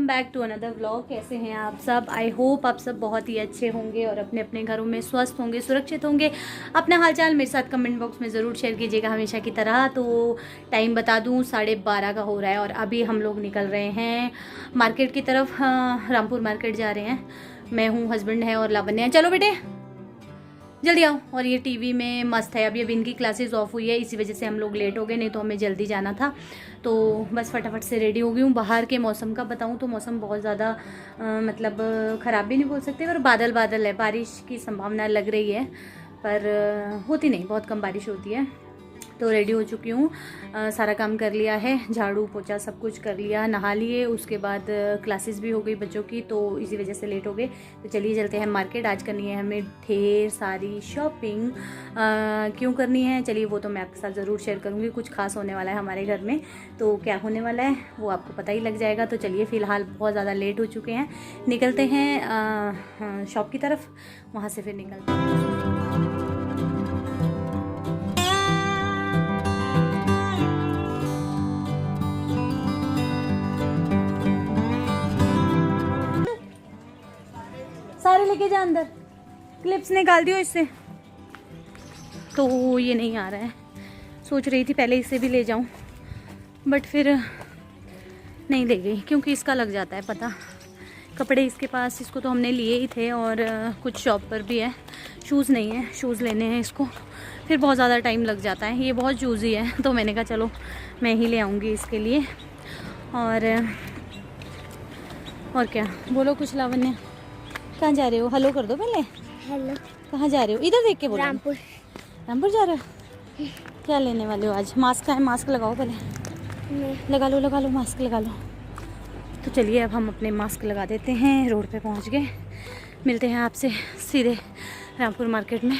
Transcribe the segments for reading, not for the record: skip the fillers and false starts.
Back to another vlog. कैसे हैं आप सब? आई होप आप सब बहुत ही अच्छे होंगे और अपने अपने घरों में स्वस्थ होंगे, सुरक्षित होंगे। अपना हालचाल मेरे साथ कमेंट बॉक्स में ज़रूर शेयर कीजिएगा हमेशा की तरह। तो टाइम बता दूं 12:30 का हो रहा है और अभी हम लोग निकल रहे हैं मार्केट की तरफ। रामपुर मार्केट जा रहे हैं। मैं हूँ, हस्बैंड है और लावण्य है। चलो बेटे जल्दी आओ। और ये टीवी में मस्त है। अभी इनकी क्लासेस ऑफ हुई है, इसी वजह से हम लोग लेट हो गए, नहीं तो हमें जल्दी जाना था। तो बस फटाफट से रेडी हो गई हूँ। बाहर के मौसम का बताऊँ तो मौसम बहुत ज़्यादा मतलब ख़राब भी नहीं बोल सकते, पर बादल बादल है। बारिश की संभावना लग रही है पर होती नहीं, बहुत कम बारिश होती है। तो रेडी हो चुकी हूँ, सारा काम कर लिया है, झाड़ू पोछा सब कुछ कर लिया, नहा लिए। उसके बाद क्लासेस भी हो गई बच्चों की, तो इसी वजह से लेट हो गए। तो चलिए चलते हैं मार्केट। आज करनी है हमें ढेर सारी शॉपिंग। क्यों करनी है चलिए वो तो मैं आपके साथ ज़रूर शेयर करूँगी। कुछ खास होने वाला है हमारे घर में, तो क्या होने वाला है वो आपको पता ही लग जाएगा। तो चलिए फ़िलहाल बहुत ज़्यादा लेट हो चुके हैं, निकलते हैं शॉप की तरफ, वहाँ से फिर निकलते हैं। सारे लेके जा अंदर, क्लिप्स निकाल दियो इससे। तो ये नहीं आ रहा है, सोच रही थी पहले इसे भी ले जाऊं, बट फिर नहीं ले गई क्योंकि इसका लग जाता है पता। कपड़े इसके पास, इसको तो हमने लिए ही थे और कुछ शॉप पर भी है। शूज़ नहीं है, शूज़ लेने हैं इसको, फिर बहुत ज़्यादा टाइम लग जाता है। ये बहुत चूज़ी है तो मैंने कहा चलो मैं ही ले आऊँगी इसके लिए। और क्या बोलो कुछ लावण्य, कहाँ जा रहे हो? हेलो कर दो पहले। हेलो। कहाँ जा रहे हो? इधर देख के बोलो। रामपुर। रामपुर जा रहे हो? क्या लेने वाले हो आज? मास्क है, मास्क लगाओ पहले। लगा लो मास्क लगा लो। तो चलिए अब हम अपने मास्क लगा देते हैं। रोड पे पहुंच गए, मिलते हैं आपसे सीधे रामपुर मार्केट में।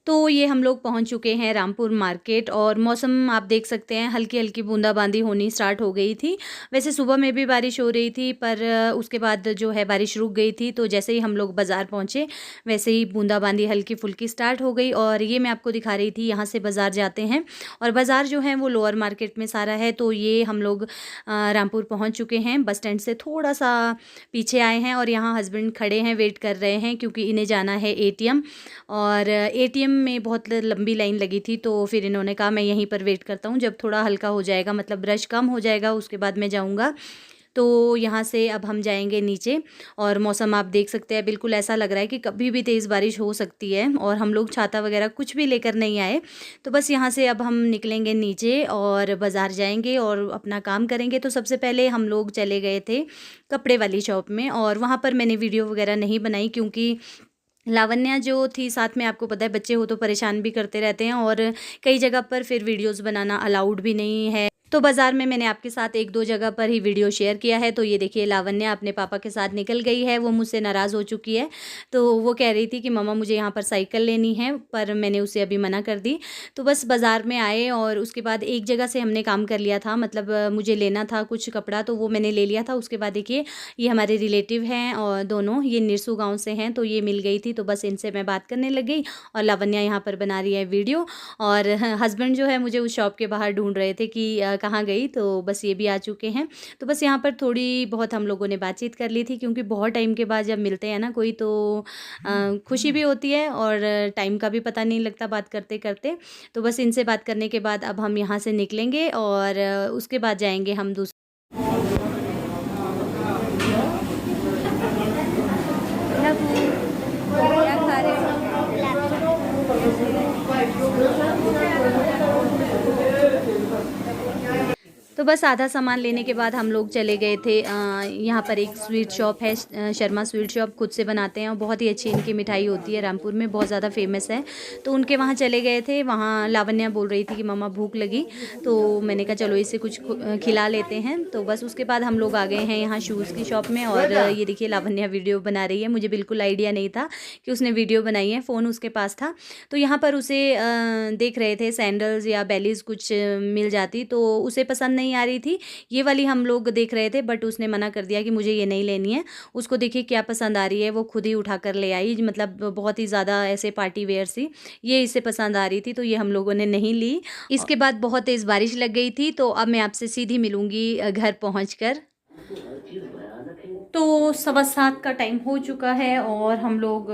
तो ये हम लोग पहुंच चुके हैं रामपुर मार्केट और मौसम आप देख सकते हैं, हल्की हल्की बूंदाबांदी होनी स्टार्ट हो गई थी। वैसे सुबह में भी बारिश हो रही थी पर उसके बाद जो है बारिश रुक गई थी। तो जैसे ही हम लोग बाज़ार पहुंचे वैसे ही बूंदाबांदी हल्की फुल्की स्टार्ट हो गई। और ये मैं आपको दिखा रही थी, यहाँ से बाज़ार जाते हैं और बाज़ार जो है वो लोअर मार्केट में सारा है। तो ये हम लोग रामपुर पहुँच चुके हैं, बस स्टैंड से थोड़ा सा पीछे आए हैं और यहाँ हस्बैंड खड़े हैं, वेट कर रहे हैं क्योंकि इन्हें जाना है ATM। और ATM में बहुत लंबी लाइन लगी थी, तो फिर इन्होंने कहा मैं यहीं पर वेट करता हूँ, जब थोड़ा हल्का हो जाएगा, मतलब रश कम हो जाएगा उसके बाद मैं जाऊँगा। तो यहाँ से अब हम जाएंगे नीचे और मौसम आप देख सकते हैं, बिल्कुल ऐसा लग रहा है कि कभी भी तेज़ बारिश हो सकती है। और हम लोग छाता वगैरह कुछ भी लेकर नहीं आए। तो बस यहाँ से अब हम निकलेंगे नीचे और बाज़ार जाएंगे और अपना काम करेंगे। तो सबसे पहले हम लोग चले गए थे कपड़े वाली शॉप में और वहाँ पर मैंने वीडियो वगैरह नहीं बनाई क्योंकि लावण्या जो थी साथ में, आपको पता है बच्चे हो तो परेशान भी करते रहते हैं और कई जगह पर फिर वीडियोस बनाना अलाउड भी नहीं है। तो बाज़ार में मैंने आपके साथ 1-2 जगह पर ही वीडियो शेयर किया है। तो ये देखिए लावण्या अपने पापा के साथ निकल गई है, वो मुझसे नाराज़ हो चुकी है। तो वो कह रही थी कि मम्मा मुझे यहाँ पर साइकिल लेनी है, पर मैंने उसे अभी मना कर दी। तो बस बाज़ार में आए और उसके बाद एक जगह से हमने काम कर लिया था, मतलब मुझे लेना था कुछ कपड़ा तो वो मैंने ले लिया था। उसके बाद देखिए ये हमारे रिलेटिव हैं और दोनों ये निरसू गाँव से हैं, तो ये मिल गई थी। तो बस इनसे मैं बात करने लग गई और लावण्या यहाँ पर बना रही है वीडियो। और हस्बैंड जो है मुझे उस शॉप के बाहर ढूंढ रहे थे कि कहाँ गई। तो बस ये भी आ चुके हैं। तो बस यहाँ पर थोड़ी बहुत हम लोगों ने बातचीत कर ली थी क्योंकि बहुत टाइम के बाद जब मिलते हैं ना कोई, तो खुशी भी होती है और टाइम का भी पता नहीं लगता बात करते करते। तो बस इनसे बात करने के बाद अब हम यहाँ से निकलेंगे और उसके बाद जाएंगे हम दूसरे। क्या खा रहे हो? तो बस आधा सामान लेने के बाद हम लोग चले गए थे यहाँ पर एक स्वीट शॉप है, शर्मा स्वीट शॉप, खुद से बनाते हैं और बहुत ही अच्छी इनकी मिठाई होती है, रामपुर में बहुत ज़्यादा फेमस है। तो उनके वहाँ चले गए थे। वहाँ लावण्या बोल रही थी कि मम्मा भूख लगी, तो मैंने कहा चलो इसे कुछ खिला लेते हैं। तो बस उसके बाद हम लोग आ गए हैं यहाँ शूज़ की शॉप में। और ये देखिए लावण्या वीडियो बना रही है, मुझे बिल्कुल आइडिया नहीं था कि उसने वीडियो बनाई है, फ़ोन उसके पास था। तो यहाँ पर उसे देख रहे थे सैंडल्स या बेलीज़ कुछ मिल जाती, तो उसे पसंद नहीं आ रही थी। ये वाली हम लोग देख रहे थे बट उसने मना कर दिया कि मुझे ये नहीं लेनी है। उसको देखिए क्या पसंद आ रही है, वो खुद ही उठा कर ले आई, मतलब बहुत ही ज़्यादा ऐसे पार्टी वेयर सी ये इसे पसंद आ रही थी, तो ये हम लोगों ने नहीं ली। इसके बाद बहुत तेज़ बारिश लग गई थी, तो अब मैं आपसे सीधी मिलूँगी घर पहुँचकर। तो 7:15 का टाइम हो चुका है और हम लोग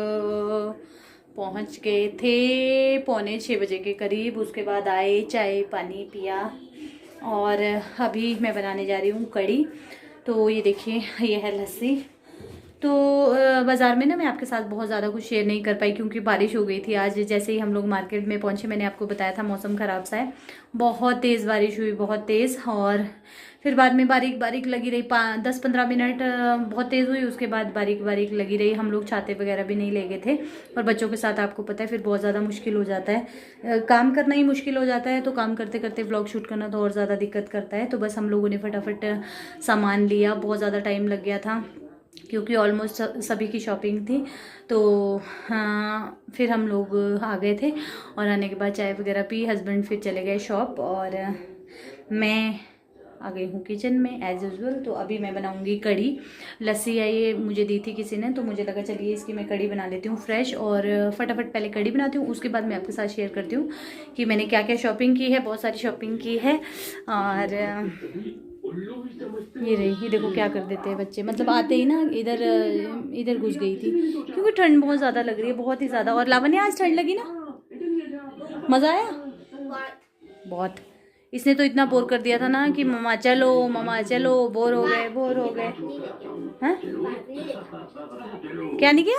पहुंच गए थे 5:45 बजे के करीब। उसके बाद आए, चाय पानी पिया और अभी मैं बनाने जा रही हूँ कढ़ी। तो ये देखिए ये है लस्सी। तो बाज़ार में ना मैं आपके साथ बहुत ज़्यादा कुछ शेयर नहीं कर पाई क्योंकि बारिश हो गई थी आज। जैसे ही हम लोग मार्केट में पहुँचे, मैंने आपको बताया था मौसम ख़राब सा है, बहुत तेज़ बारिश हुई, बहुत तेज़। और फिर बाद में बारीक बारीक लगी रही, 10-15 मिनट बहुत तेज़ हुई, उसके बाद बारीक बारीक लगी रही। हम लोग छाते वगैरह भी नहीं ले गए थे और बच्चों के साथ आपको पता है फिर बहुत ज़्यादा मुश्किल हो जाता है, काम करना ही मुश्किल हो जाता है। तो काम करते करते व्लॉग शूट करना तो और ज़्यादा दिक्कत करता है। तो बस हम लोगों ने फटाफट सामान लिया, बहुत ज़्यादा टाइम लग गया था क्योंकि ऑलमोस्ट सभी की शॉपिंग थी। तो हाँ, फिर हम लोग आ गए थे और आने के बाद चाय वगैरह पी, हस्बैंड फिर चले गए शॉप और मैं आ गई हूँ किचन में एज यूजुअल। तो अभी मैं बनाऊँगी कढ़ी। लस्सी है ये मुझे दी थी किसी ने, तो मुझे लगा चलिए इसकी मैं कढ़ी बना लेती हूँ फ्रेश। और फटाफट पहले कढ़ी बनाती हूँ, उसके बाद मैं आपके साथ शेयर करती हूँ कि मैंने क्या क्या शॉपिंग की है। बहुत सारी शॉपिंग की है। और ये रही, ये देखो क्या कर देते हैं बच्चे, मतलब आते ही ना इधर इधर घुस गई थी क्योंकि ठंड बहुत ज़्यादा लग रही है, बहुत ही ज़्यादा। और लावण्या आज ठंड लगी ना, मज़ा आया बहुत। इसने तो इतना बोर कर दिया था ना कि मम्मा चलो, बोर हो गए, बोर हो गए। हैं क्या नहीं किया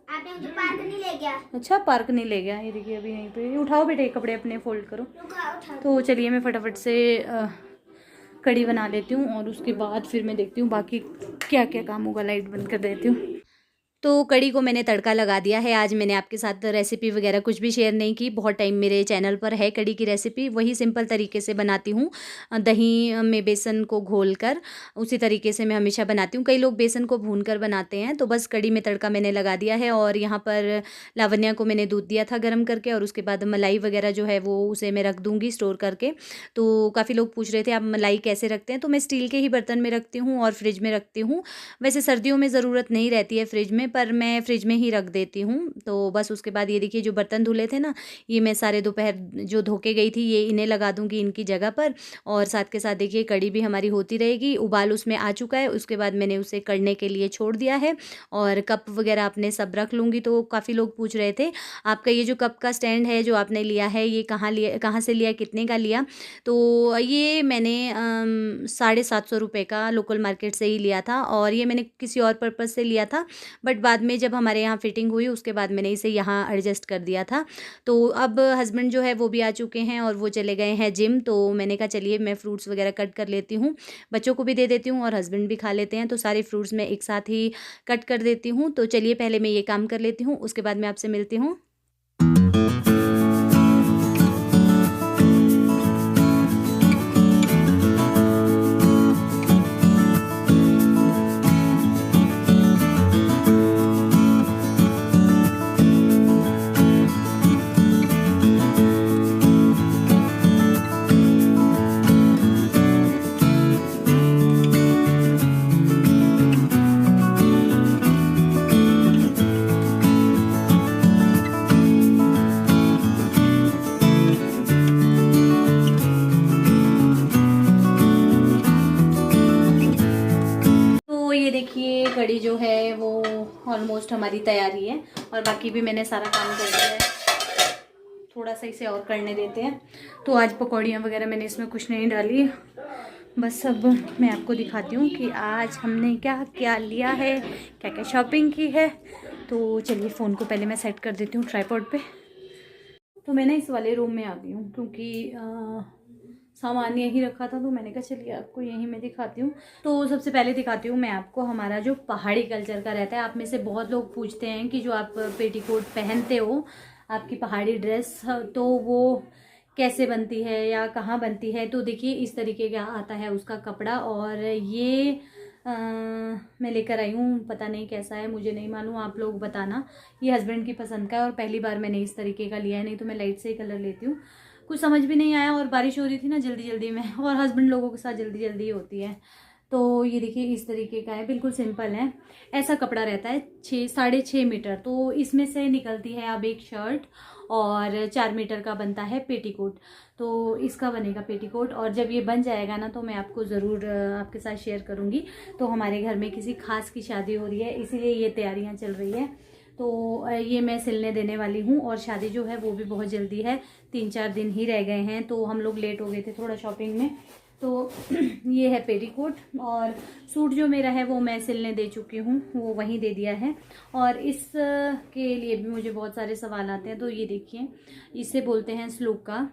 आपने मुझे पार्क नहीं ले गया। अच्छा पार्क नहीं ले गया। ये देखिए अभी यहीं पे उठाओ बेटे, कपड़े अपने फोल्ड करो। तो चलिए मैं फटाफट से कढ़ी बना लेती हूँ और उसके बाद फिर मैं देखती हूँ बाकी क्या क्या काम होगा। लाइट बंद कर देती हूँ। तो कढ़ी को मैंने तड़का लगा दिया है। आज मैंने आपके साथ रेसिपी वगैरह कुछ भी शेयर नहीं की, बहुत टाइम मेरे चैनल पर है कढ़ी की रेसिपी, वही सिंपल तरीके से बनाती हूँ। दही में बेसन को घोलकर उसी तरीके से मैं हमेशा बनाती हूँ। कई लोग बेसन को भूनकर बनाते हैं। तो बस कढ़ी में तड़का मैंने लगा दिया है और यहाँ पर लावण्या को मैंने दूध दिया था गर्म करके और उसके बाद मलाई वगैरह जो है वो उसे मैं रख दूँगी स्टोर करके। तो काफ़ी लोग पूछ रहे थे आप मलाई कैसे रखते हैं, तो मैं स्टील के ही बर्तन में रखती हूँ और फ्रिज में रखती हूँ। वैसे सर्दियों में ज़रूरत नहीं रहती है फ्रिज में, पर मैं फ्रिज में ही रख देती हूँ। तो बस उसके बाद ये देखिए जो बर्तन धुले थे ना, ये मैं सारे दोपहर जो धो के गई थी ये इन्हें लगा दूँगी इनकी जगह पर। और साथ के साथ देखिए कढ़ी भी हमारी होती रहेगी। उबाल उसमें आ चुका है, उसके बाद मैंने उसे कढ़ने के लिए छोड़ दिया है और कप वगैरह अपने सब रख लूँगी। तो काफ़ी लोग पूछ रहे थे आपका ये जो कप का स्टैंड है जो आपने लिया है ये कहाँ से लिया, कितने का लिया। तो ये मैंने 750 रुपये का लोकल मार्केट से ही लिया था और ये मैंने किसी और पर्पज़ से लिया था, बट बाद में जब हमारे यहाँ फिटिंग हुई उसके बाद मैंने इसे यहाँ एडजस्ट कर दिया था। तो अब हस्बैंड जो है वो भी आ चुके हैं और वो चले गए हैं जिम। तो मैंने कहा चलिए मैं फ्रूट्स वगैरह कट कर लेती हूँ, बच्चों को भी दे देती हूँ और हस्बैंड भी खा लेते हैं। तो सारे फ्रूट्स मैं एक साथ ही कट कर देती हूँ। तो चलिए पहले मैं ये काम कर लेती हूँ, उसके बाद मैं आपसे मिलती हूँ। ये देखिए कढ़ी जो है वो ऑलमोस्ट हमारी तैयारी है और बाकी भी मैंने सारा काम कर दिया है। थोड़ा सा इसे और करने देते हैं। तो आज पकौड़ियाँ वगैरह मैंने इसमें कुछ नहीं डाली, बस अब मैं आपको दिखाती हूँ कि आज हमने क्या क्या लिया है, क्या क्या शॉपिंग की है। तो चलिए फ़ोन को पहले मैं सेट कर देती हूँ ट्राइपॉड पे। तो मैं ना इस वाले रूम में आ गई हूँ क्योंकि सामान यहीं रखा था, तो मैंने कहा चलिए आपको यहीं मैं दिखाती हूँ। तो सबसे पहले दिखाती हूँ मैं आपको हमारा जो पहाड़ी कल्चर का रहता है। आप में से बहुत लोग पूछते हैं कि जो आप पेटीकोट पहनते हो, आपकी पहाड़ी ड्रेस, तो वो कैसे बनती है या कहाँ बनती है। तो देखिए इस तरीके का आता है उसका कपड़ा, और ये मैं लेकर आई हूँ, पता नहीं कैसा है, मुझे नहीं मालूम, आप लोग बताना। ये हस्बैंड की पसंद का है और पहली बार मैंने इस तरीके का लिया है, नहीं तो मैं लाइट से ही कलर लेती हूँ। कुछ समझ भी नहीं आया और बारिश हो रही थी ना जल्दी जल्दी में, और हस्बैंड लोगों के साथ जल्दी जल्दी होती है। तो ये देखिए इस तरीके का है, बिल्कुल सिंपल है। ऐसा कपड़ा रहता है 6-6.5 मीटर। तो इसमें से निकलती है अब एक शर्ट, और 4 मीटर का बनता है पेटीकोट। तो इसका बनेगा पेटीकोट, और जब ये बन जाएगा ना तो मैं आपको ज़रूर आपके साथ शेयर करूँगी। तो हमारे घर में किसी खास की शादी हो रही है, इसीलिए ये तैयारियाँ चल रही है। तो ये मैं सिलने देने वाली हूँ, और शादी जो है वो भी बहुत जल्दी है, 3-4 दिन ही रह गए हैं। तो हम लोग लेट हो गए थे थोड़ा शॉपिंग में। तो ये है पेटीकोट, और सूट जो मेरा है वो मैं सिलने दे चुकी हूँ, वो वहीं दे दिया है। और इस के लिए भी मुझे बहुत सारे सवाल आते हैं। तो ये देखिए, इसे बोलते हैं स्लूका।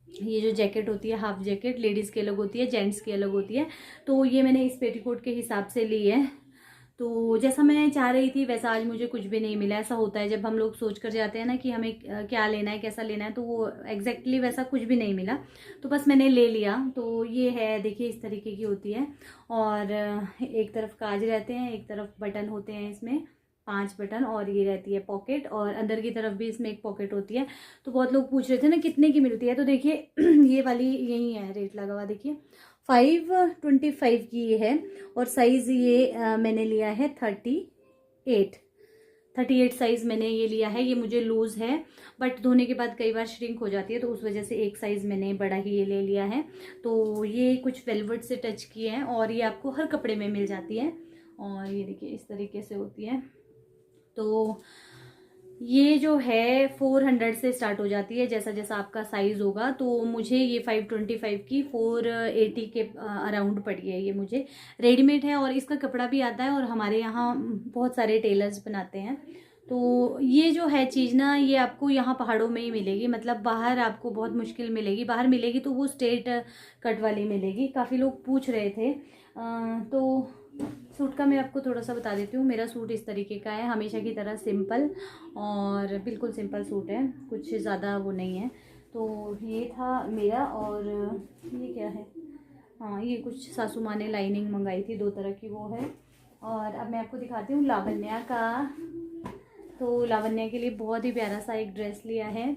ये जो जैकेट होती है, हाफ जैकेट, लेडीज़ की अलग होती है, जेंट्स की अलग होती है। तो ये मैंने इस पेटीकोट के हिसाब से ली है। तो जैसा मैं चाह रही थी वैसा आज मुझे कुछ भी नहीं मिला। ऐसा होता है जब हम लोग सोच कर जाते हैं ना कि हमें क्या लेना है, कैसा लेना है, तो वो एग्जैक्टली वैसा कुछ भी नहीं मिला। तो बस मैंने ले लिया। तो ये है, देखिए इस तरीके की होती है, और एक तरफ काज रहते हैं, एक तरफ बटन होते हैं, इसमें 5 बटन, और ये रहती है पॉकेट, और अंदर की तरफ भी इसमें एक पॉकेट होती है। तो बहुत लोग पूछ रहे थे ना कितने की मिलती है, तो देखिए ये वाली यही है रेट लगा हुआ, देखिए 525 की ये है। और साइज़ ये मैंने लिया है 38 साइज़ मैंने ये लिया है। ये मुझे लूज़ है, बट धोने के बाद कई बार श्रिंक हो जाती है, तो उस वजह से एक साइज़ मैंने बड़ा ही ये ले लिया है। तो ये कुछ वेलवेट से टच किए हैं, और ये आपको हर कपड़े में मिल जाती है। और ये देखिए इस तरीके से होती है। तो ये जो है 400 से स्टार्ट हो जाती है, जैसा जैसा आपका साइज़ होगा। तो मुझे ये 525 की 480 के अराउंड पड़ी है। ये मुझे रेडीमेड है, और इसका कपड़ा भी आता है, और हमारे यहाँ बहुत सारे टेलर्स बनाते हैं। तो ये जो है चीज़ ना, ये आपको यहाँ पहाड़ों में ही मिलेगी, मतलब बाहर आपको बहुत मुश्किल मिलेगी। बाहर मिलेगी तो वो स्ट्रेट कट वाली मिलेगी। काफ़ी लोग पूछ रहे थे। तो सूट का मैं आपको थोड़ा सा बता देती हूँ। मेरा सूट इस तरीके का है, हमेशा की तरह सिंपल, और बिल्कुल सिंपल सूट है, कुछ ज़्यादा वो नहीं है। तो ये था मेरा। और ये क्या है, हाँ ये कुछ सासू माँ ने लाइनिंग मंगाई थी, 2 तरह की वो है। और अब मैं आपको दिखाती हूँ लावण्या का। तो लावण्या के लिए बहुत ही प्यारा सा एक ड्रेस लिया है।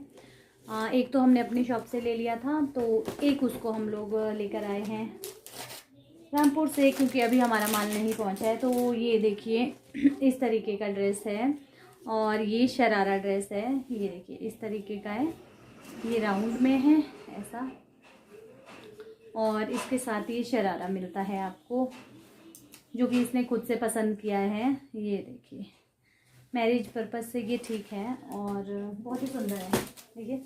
एक तो हमने अपनी शॉप से ले लिया था, तो एक उसको हम लोग लेकर आए हैं रामपुर से, क्योंकि अभी हमारा माल नहीं पहुंचा है। तो ये देखिए इस तरीके का ड्रेस है, और ये शरारा ड्रेस है। ये देखिए इस तरीके का है, ये राउंड में है ऐसा, और इसके साथ ये शरारा मिलता है आपको, जो कि इसने खुद से पसंद किया है। ये देखिए मैरिज पर्पज़ से ये ठीक है, और बहुत ही सुंदर है, देखिए।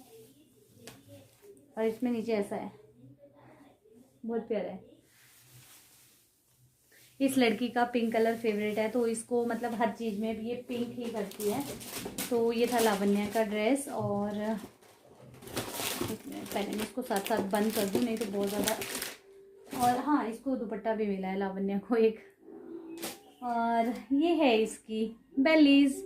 और इसमें नीचे ऐसा है, बहुत प्यारा है। इस लड़की का पिंक कलर फेवरेट है, तो इसको मतलब हर चीज़ में भी ये पिंक ही करती है। तो ये था लावण्या का ड्रेस। और पहले मैं इसको साथ साथ बंद कर दूँ, नहीं तो बहुत ज़्यादा। और हाँ, इसको दुपट्टा भी मिला है लावण्या को एक। और ये है इसकी बेलीज़।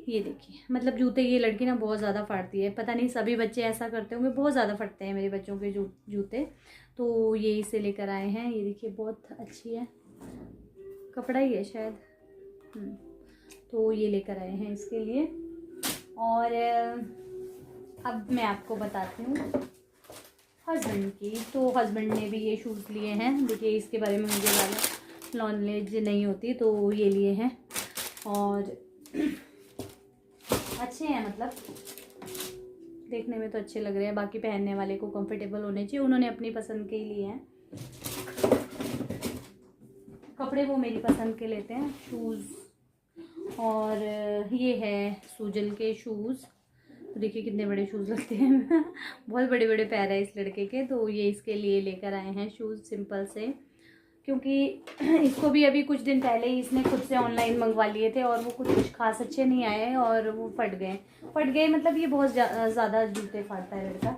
ये देखिए, मतलब जूते ये लड़की ना बहुत ज़्यादा फाड़ती है, पता नहीं सभी बच्चे ऐसा करते होंगे, बहुत ज़्यादा फटते हैं मेरे बच्चों के जूते। तो ये इसे लेकर आए हैं। ये देखिए बहुत अच्छी है, कपड़ा ही है शायद। तो ये लेकर आए हैं इसके लिए। और अब मैं आपको बताती हूँ हस्बैंड की। तो हस्बैंड ने भी ये शूज़ लिए हैं। देखिए इसके बारे में मुझे ज़्यादा नॉलेज नहीं होती, तो ये लिए हैं, और अच्छे हैं, मतलब देखने में तो अच्छे लग रहे हैं। बाकी पहनने वाले को कंफर्टेबल होने चाहिए, उन्होंने अपनी पसंद के ही लिए हैं। कपड़े वो मेरी पसंद के लेते हैं, शूज़। और ये है सूजल के शूज़। तो देखिए कितने बड़े शूज़ लगते हैं बहुत बड़े बड़े पैर है इस लड़के के। तो ये इसके लिए लेकर आए हैं शूज़ सिंपल से, क्योंकि इसको भी अभी कुछ दिन पहले ही इसने खुद से ऑनलाइन मंगवा लिए थे, और वो कुछ खास अच्छे नहीं आए, और वो फट गए मतलब ये बहुत ज़्यादा जूते फाड़ता है लड़का।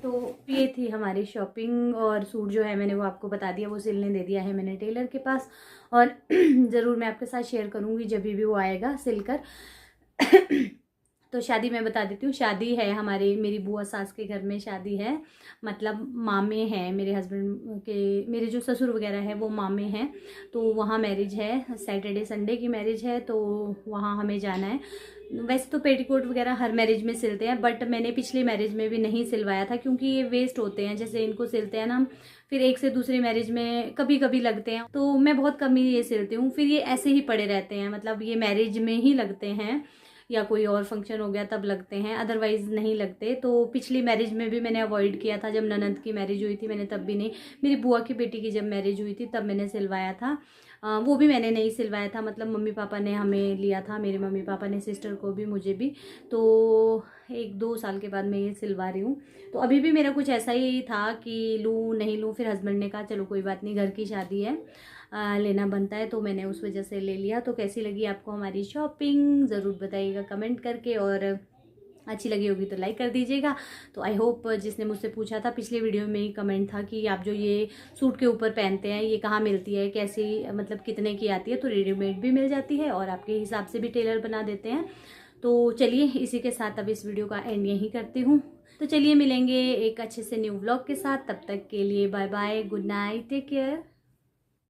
तो ये थी हमारी शॉपिंग, और सूट जो है मैंने वो आपको बता दिया, वो सिलने दे दिया है मैंने टेलर के पास, और ज़रूर मैं आपके साथ शेयर करूँगी जब भी वो आएगा सिलकर। तो शादी मैं बता देती हूँ, शादी है हमारे, मेरी बुआ सास के घर में शादी है, मतलब मामे हैं मेरे हस्बैंड के, मेरे जो ससुर वगैरह है वो मामे हैं, तो वहाँ मैरिज है, सैटरडे संडे की मैरिज है, तो वहाँ हमें जाना है। वैसे तो पेटीकोट वगैरह हर मैरिज में सिलते हैं, बट मैंने पिछली मैरिज में भी नहीं सिलवाया था, क्योंकि ये वेस्ट होते हैं, जैसे इनको सिलते हैं ना हम, फिर एक से दूसरी मैरिज में कभी कभी लगते हैं, तो मैं बहुत कम ही ये सिलती हूँ, फिर ये ऐसे ही पड़े रहते हैं, मतलब ये मैरिज में ही लगते हैं या कोई और फंक्शन हो गया तब लगते हैं, अदरवाइज नहीं लगते। तो पिछली मैरिज में भी मैंने अवॉइड किया था, जब ननद की मैरिज हुई थी मैंने तब भी नहीं, मेरी बुआ की बेटी की जब मैरिज हुई थी तब मैंने सिलवाया था, वो भी मैंने नहीं सिलवाया था, मतलब मम्मी पापा ने हमें लिया था, मेरे मम्मी पापा ने, सिस्टर को भी मुझे भी, तो 1-2 साल के बाद मैं ये सिलवा रही हूँ। तो अभी भी मेरा कुछ ऐसा ही था कि लूँ नहीं लूँ, फिर हस्बैंड ने कहा चलो कोई बात नहीं, घर की शादी है, लेना बनता है, तो मैंने उस वजह से ले लिया। तो कैसी लगी आपको हमारी शॉपिंग ज़रूर बताइएगा कमेंट करके, और अच्छी लगी होगी तो लाइक कर दीजिएगा। तो आई होप, जिसने मुझसे पूछा था पिछले वीडियो में ही कमेंट था कि आप जो ये सूट के ऊपर पहनते हैं ये कहाँ मिलती है, कैसी, मतलब कितने की आती है, तो रेडीमेड भी मिल जाती है और आपके हिसाब से भी टेलर बना देते हैं। तो चलिए इसी के साथ अब इस वीडियो का एंड यहीं करती हूँ। तो चलिए मिलेंगे एक अच्छे से न्यू व्लॉग के साथ, तब तक के लिए bye bye, good night, take care.